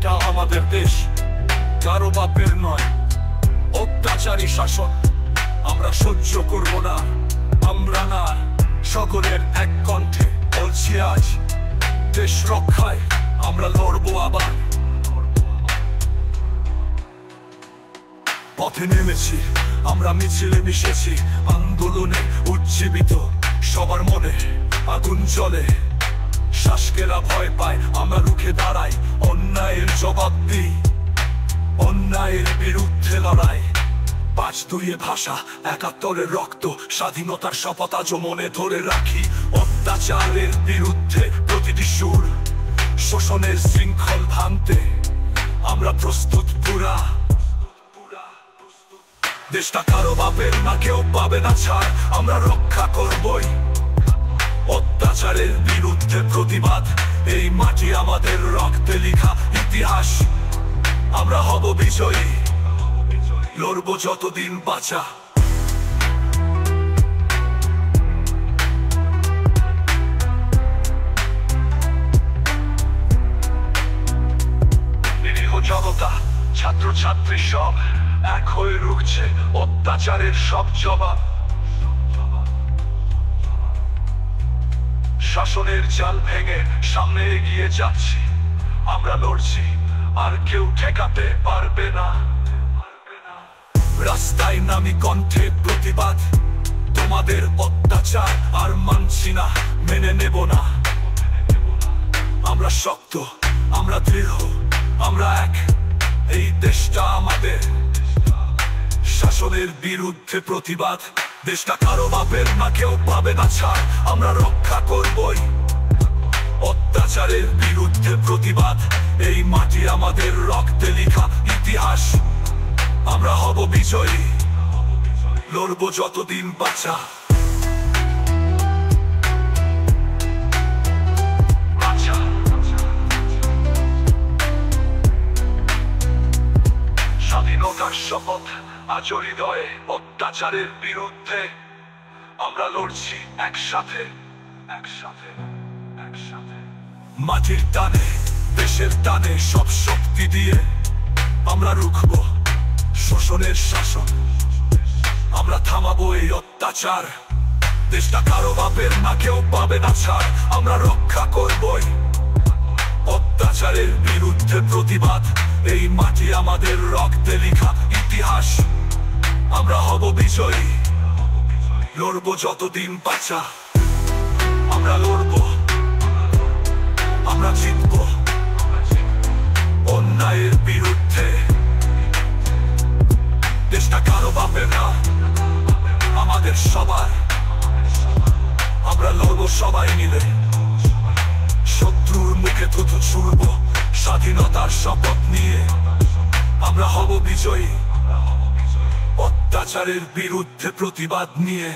এটা আমাদের দেশ, কারো বাপের নয়। অত্যাচারী শাসন আমরা সহ্য করব না। আমরা না, সকলের এক কণ্ঠে বলছি আজ, দেশ রক্ষায় আমরা লড়বো আবার। পথে নেমেছি আমরা, মিছিলে মিশেছি, আন্দোলনে উজ্জীবিত সবার মনে আগুন জ্বলে। শাসকেরা ভয় পায়, আমরা রুখে দাঁড়াই, অন্যায়ের জবাব দিই, অন্যায়ের বিরুদ্ধে লড়াই। ৫-২ ভাষা, ৭১-এর রক্ত, স্বাধীনতার শপথ আজও মনে ধরে রাখি। অত্যাচারের বিরুদ্ধে প্রতিটি সুর, শোষণের শৃঙ্খল ভাঙতে আমরা প্রস্তুত পুরা। দেশটা কারো বাপের না, কেউ পাবে না ছাড়, আমরা রক্ষা করবই। অত্যাচারের বিরুদ্ধে প্রতিবাদ, এই মাটি আমাদের রক্তে লেখা ইতিহাস। আমরা হব বিজয়ী, লড়বো যতদিন বাঁচা। নিরীহ জনতা, ছাত্রছাত্রী সব এক হয়ে রুখছে অত্যাচারের সব জবাব। শাসনের জাল ভেঙে সামনে এগিয়ে যাচ্ছি, আমরা লড়ছি, আর কেউ ঠেকাতে পারবে না। রাস্তায় নামি, কণ্ঠে প্রতিবাদ, তোমাদের অত্যাচার আর মানছি না, মেনে নেব না। আমরা শক্ত, আমরা দৃঢ়, আমরা এক, এই দেশটা আমাদের। শাসনের বিরুদ্ধে প্রতিবাদ, দেশটা কারো বাপের না, কেউ পাবে না ছাড়, আমরা রক্ষা করবই। অত্যাচারের বিরুদ্ধে প্রতিবাদ, এই মাটি আমাদের রক্তে লেখা ইতিহাস। আমরা হব বিজয়ী, লড়বো যতদিন বাঁচা। স্বাধীনতার শপথ আজও হৃদয়ে, অত্যাচারের বিরুদ্ধে আমরা লড়ছি একসাথে, একসাথে, একসাথে। মাটির টানে, দেশের টানে, সব শক্তি দিয়ে আমরা রুখবো শোষণের শাসন। আমরা থামাবো এই অত্যাচার, দেশটা কারো বাপের না, কেউ পাবে না ছাড়, আমরা রক্ষা করবই। অত্যাচারের বিরুদ্ধে প্রতিবাদ, এই মাটি আমাদের রক্তে লেখা ইতিহাস। আমরা হব বিজয়ী, লড়বো যতদিন বাঁচা। আমরা লড়বো, আমরা জিতবো অন্যায়ের বিরুদ্ধে। দেশটা কারো বাপের না, আমাদের সবার। আমরা লড়বো সবাই মিলে, শত্রুর মুখে থুতু ছুড়ব স্বাধীনতার শপথ নিয়ে। আমরা হব বিজয়ী, অত্যাচারের বিরুদ্ধে প্রতিবাদ নিয়ে।